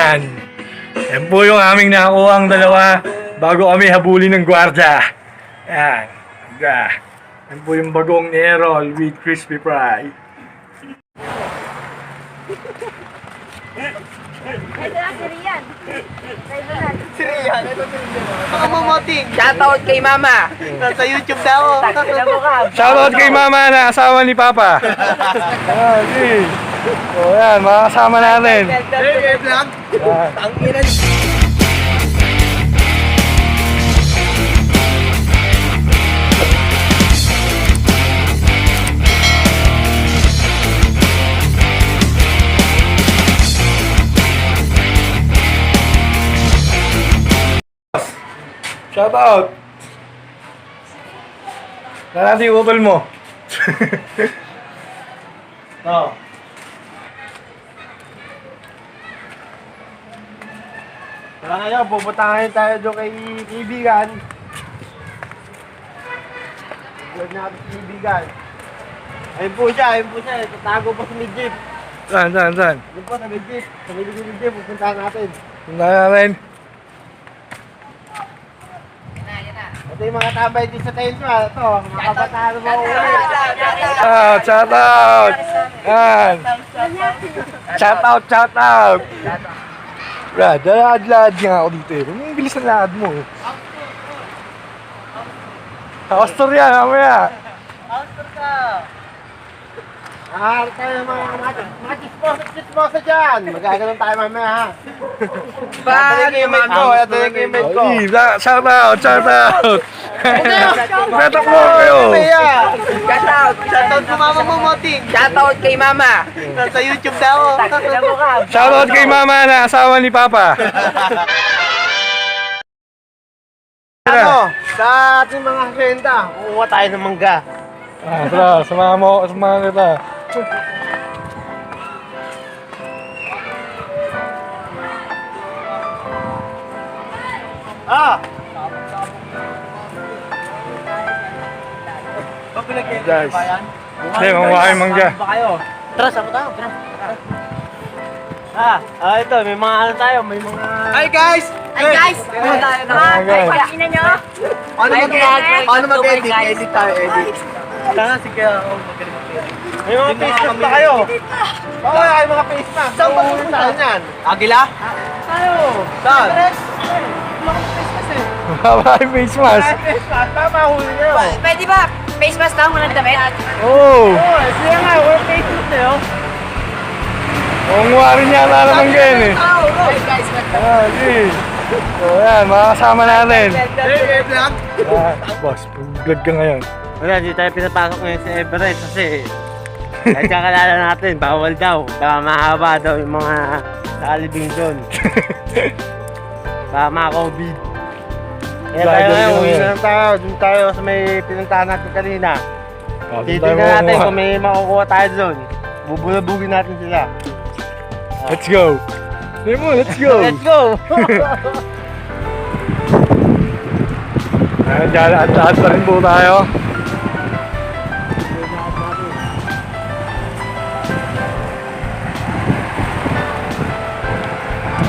Yan. Yan po yung aming nakakuha ang dalawa bago kami habulin ng gwardya. Yan. Yan po yung bagong ni Errol with crispy fry. Ito na, si Rian. Si Rian, ito si Rian. Mga mamoting. Shoutout kay Mama. Nasa YouTube daw. Shoutout kay Mama na asawa ni Papa. Yan, okay. So yan, mga kasama natin. Hey, vlog. Yan. Ang ina. Shoutout. Natin yung utol mo. Oh. Tara ngayon, pupuntahan tayo doon kay kaibigan. Doon natin kaibigan. Ayun po siya. Tatago pa sa midjeep. Saan? Doon po sa midjeep. Sa midjeep, pupuntahan natin. Punta natin. Ito yung mga tambay din sa tent mo. Ito, mga kabataan mo ulit. Shoutout. Yan. Shoutout. Brad, lakad nga ako dito eh. Ang bilis ng lakad mo. Pastor yan, mamaya. Tayo mga chismosa dyan. Magaganon tayo mamaya ha. Ito yung image ko. Ay, shoutout. Betok mo kayo. Shoutout sa mama mo, Moting. Shoutout kay Mama. Nasa YouTube daw. Shoutout kay Mama na asawa ni Papa. Ano? Sa ating mga hacienda, kukuha tayo ng mangga. Tara, samahan kita. Guys. Hindi, mamuha kayo mangga. Tara, sama tayo. Tara. Ito, may mga ano tayo, may mga... Hi guys! Ay guys! Pagkina nyo? Paano mag-edit? Edit tayo, edit. Tara, sige ako magaling mag-edit. May mga face mask na kayo. Oo, kayo mga face mask. Saan ba ulit tayo niyan? Agila? Tayo. Saan? Mamuha kayo face mask. Face mask, tama huli nyo. Pwede ba? Face mask lang, walang damit? Oh! Oo, sige nga, walang face mask na yun. Mamuha rin yata naman ganyan eh. Ay guys, Okay. So yan, mga kasama natin. Hey, vlog. Boss, pag-vlog ka ngayon. Wala, di tayo pinapasok ngayon sa Everest kasi kahit kakalala natin, bawal daw. Baka mahaba daw yung mga nalibing doon. Baka mga-COVID. Kaya tayo ngayon, uwi na lang tayo. Doon tayo sa may pinuntahan natin kanina. Titignan natin kung may makukuha tayo doon. Bubulabugin natin sila. Let's go! Demo, let's go! Let's go! Ayan, lahat pa rin po tayo.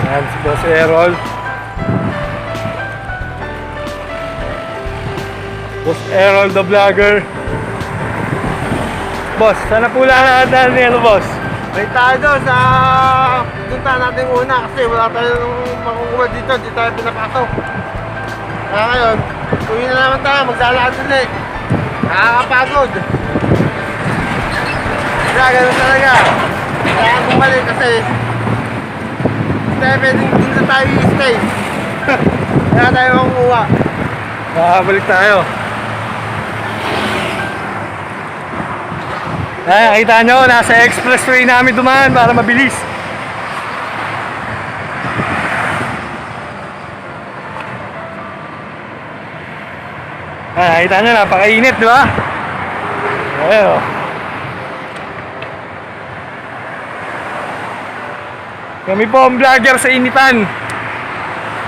Ayan, si Boss Errol. Boss Errol the vlogger. Boss, sana po lahat nito, boss. May tayo doon sa punta natin una kasi wala tayong makukuha dito, di tayo pinapasok. Kaya ngayon, uwi na naman tayo, maglalakad ulit. Nakakapagod. Kaya ganun talaga. Kaya bumalik kasi hindi tayo pwedeng dun na tayo i-stay. Kaya tayo makukuha. Makakabalik tayo. Ay, nakita nyo, nasa expressway namin dumaan para mabilis. Ay, nakita nyo, napakainit, di ba? Ayun. Kami po ang vlogger sa initan.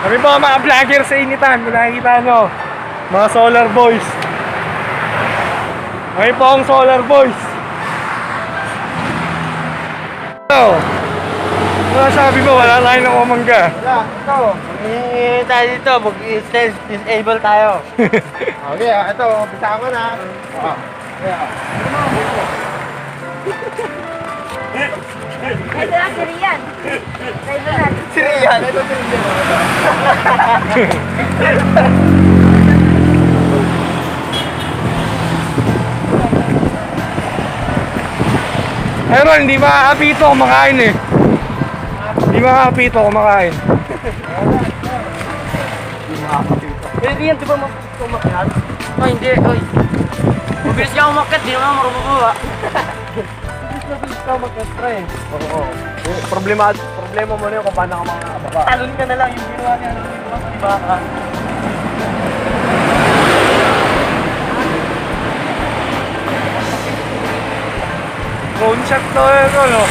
Kami po ang mga vlogger sa initan. Kung nakikita nyo, mga solar boys. Kami po ang solar boys. Sabi mo, wala tayong nakumangga. Wala, ito. Tayo dito, mag-disable tayo. Okay, ito, umpisa ko na. Ito na si Rian. Driver natin. Si Rian, ito si Rian. Pero hindi makakapito kumakain eh. Hindi makakapito kumakain. Eh, Rian, di ba umakyat? Oh, hindi. Oy. Mabilis ka umakyat, di naman marunong bumaba. Mabilis ka umakyat, pre. Oo. Problema mo na yun kung paano ka makakababa. Talon ka na lang yung ginawa niya. Di ba? Phone shot to eh, no?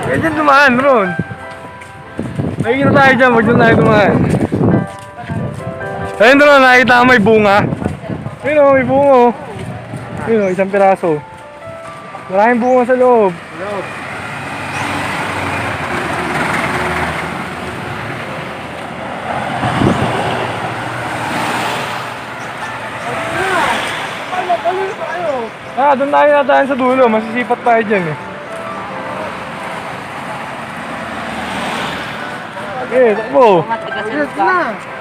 Pwede dumaan, Ron. May na tayo dyan, wag na tayo dumaan. Ayun, Ron, nakita ko may bunga. Ayun o, may bunga o. Ayun o, isang piraso. Maraming bunga sa loob. Doon tayo nataan sa dulo, masisipat tayo dyan eh. Takbo.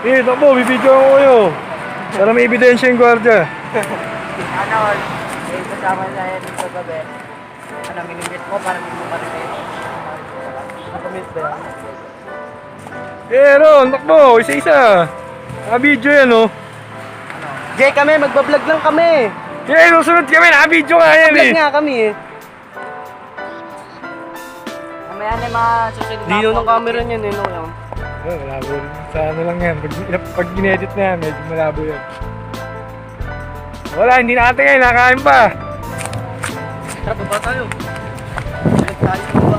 Takbo, bibidyo ko kayo. Para may ebidensya yung gwardiya. Ano, eh, kasama na yan sa gabi. Ano, minimit mo para hindi mo marinig. Nakamit ba yan? Ron, takbo, isa-isa. Naka-video yan oh. Jay, kami, magbablog lang kami. Susunod kami, naka-video nga yan eh. Vlog nga kami eh. Mamaya na yung mga susunod na Dino ng camera niya, Nino lang. Malabo rin. Sa ano lang yan, pag ginedit na yan, medyo malabo yan. Wala, hindi natin ngayon, nakain pa. Tara, baba tayo. Tayo baba.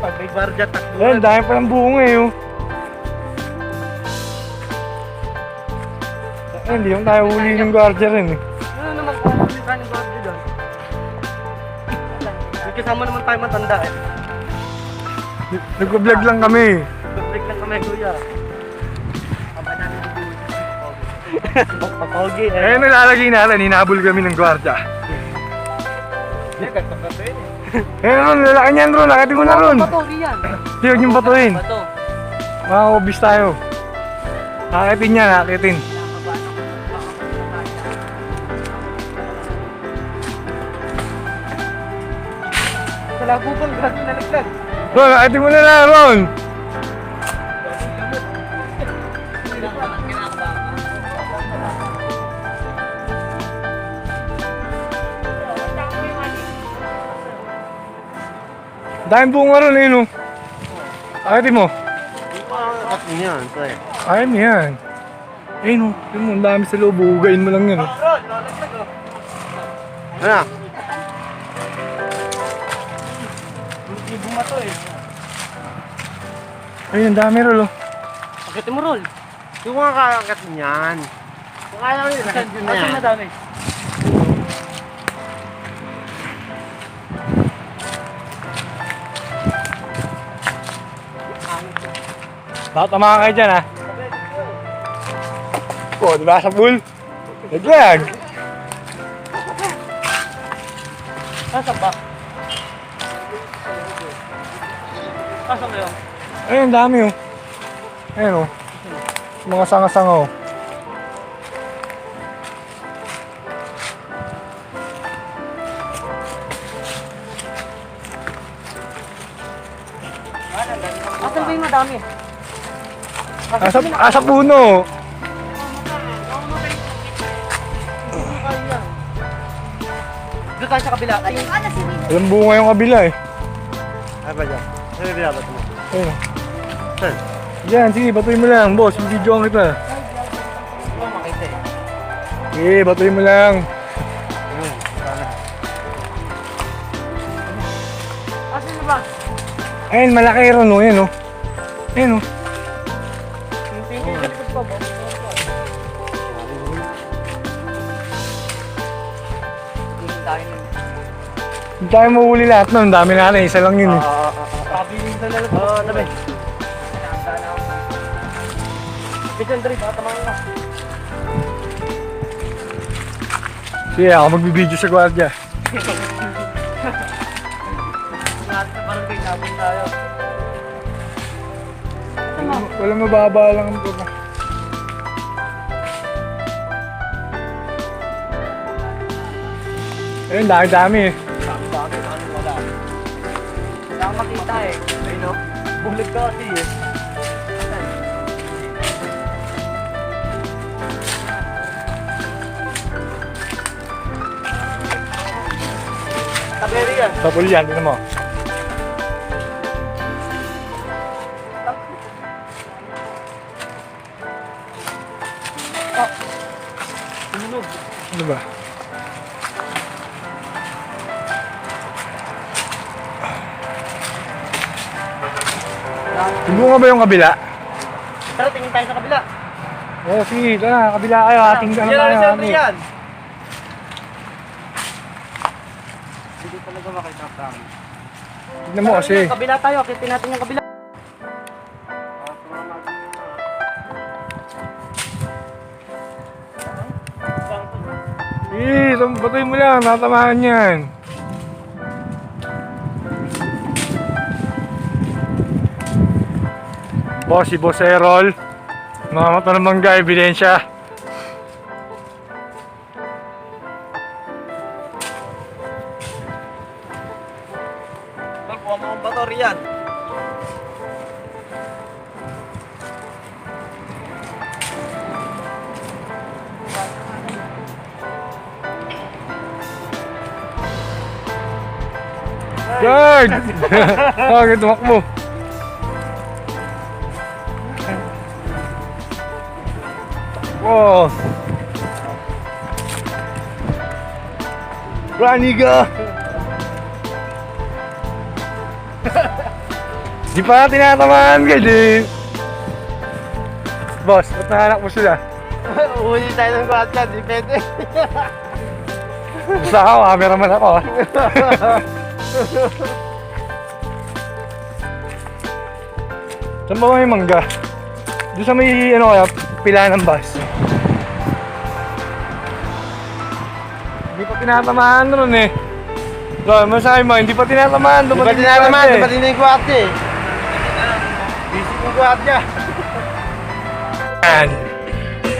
Pag may barja, takbo. Ayun, dahil pa ng bunga eh oh. Ayun, hindi yung tayo huli ng gwardiya rin eh. Ano naman kung huli ka ng barja doon? May kasama naman tayo matanda eh. Nag-vlog lang kami. Break lang kami, kuya. Aba namin yung Papogi eh. Ayun, nalalagay natin, hinabol kami ng gwardiya. Ayun, lalaki niyan Ron, lakatin ko na Ron. Bato, Rian. Hindi, huwag niyong batuhin. Bato. Makakubis tayo. Hakitin niya, hakitin. Malabo bang grabe nalaglag? Ron, hakitin mo na lang, Ron. Dahil bunga Ron, ayun oh. Hakitin mo. At niyan, pre. Ayun mo yan. Ayun oh, yun mo, ang dami sa loob, hugayin mo lang yan oh. Ano? Ayun, ang dami Ron oh. Akitin mo, Rol. Yung mga kakakat niyan. Kung ayaw nyo, lahat yun na yan. Madami. Baka tamahan kayo dyan ha. O, diba sa pool? Naglag. Nasaan ba? Nasaan kayo? Ayun, ang dami oh. Ayun oh. Mga sanga-sanga oh. Asan ba yung madami? Asa puno. Doon tayo sa kabila. Ay, Ano si Win? Walang bunga yung kabila eh. Ay ba dyan? Ano yung binabat mo? Ayun oh. Saan? Yan, sige, batuin mo lang, boss. Video ang kita. hindi ko makita eh. Sige, batuin mo lang. Asan na ba? Ayun, malaki ron oh. Ayun oh. Ayun oh. Yung pinky sa likod ko, boss. Hindi tayo nun. Hindi tayo mahuli lahat nun. Ang dami natin. Isa lang yun eh. Sabi yung sa lalabas. Oo, nabi. Nasa na ako. Pisan Dre, baka tamahan ka. Sige, ako magbibideo sa gwardiya. Lahat sa barangay, nabong tayo. Walang mababa lang ang puta. Ayun, dami-dami eh. Dami, ano wala. Wala akong makita eh. Ayun no? Bulag ka kasi eh. Taberi yan. Sa pool yan, tingnan mo. Tumunog. Ano ba? Bunga ba yung kabila? Tara, tingin tayo sa kabila. Oo, sige, tara, kabila kayo. Ating ano tayo. Yan. Yan! Hindi talaga makita ang dami. Tignan mo kasi. Kabila tayo, akitin natin yung kabila. Sige, batuin mo lang. Tatamaan yan. Boss, si Boss Errol. Mga mata ng mangga, ebidensya. Kuha mo ang bato riyan. Guard! Bakit tumakbo? Wow! Rani ka! Di pa tinatamaan ka, di. Boss, ba't nahanak mo sila? Uhuli tayo ng kwadya, di pwede. Basta ako, cameraman ako. Saan ba may mangga? Doon sa may, ano kaya, pila ng bus. Hindi pa tinatamaan nun eh. So, masabi mo, hindi pa tinatamaan. Di ba tinatamaan? Di ba tinatamaan yung kwadya eh? Busy yung kwadya. Yan.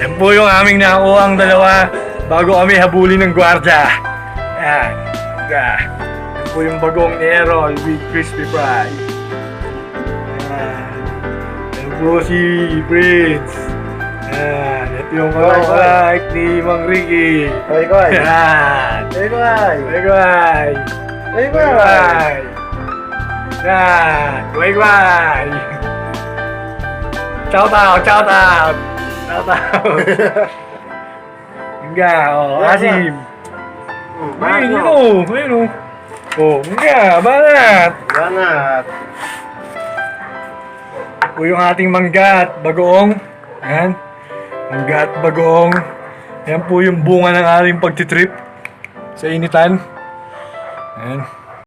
Yan po yung aming nakakuha ang dalawa bago kami habulin ng gwardya. Yan. Yan po yung bagong ni Errol with crispy fry. Yan po si Prince. Yan. Ito yung kalak ni Mang Ricky. Ay, ko ay. Yan. Ay, ko ay. Gway-gway. Ay, ko ay. Gway-gway. Yan. Gway-gway. Shout out, shout out. Shout out. Nga, oh, Asim. Ayun, yun oh, ayun oh. Oh, nga, banat. Banat. O yung ating mangga at bagoong. Yan. Mangga at bagoong. Yan po yung bunga ng ating pagtitrip sa initan. Yan.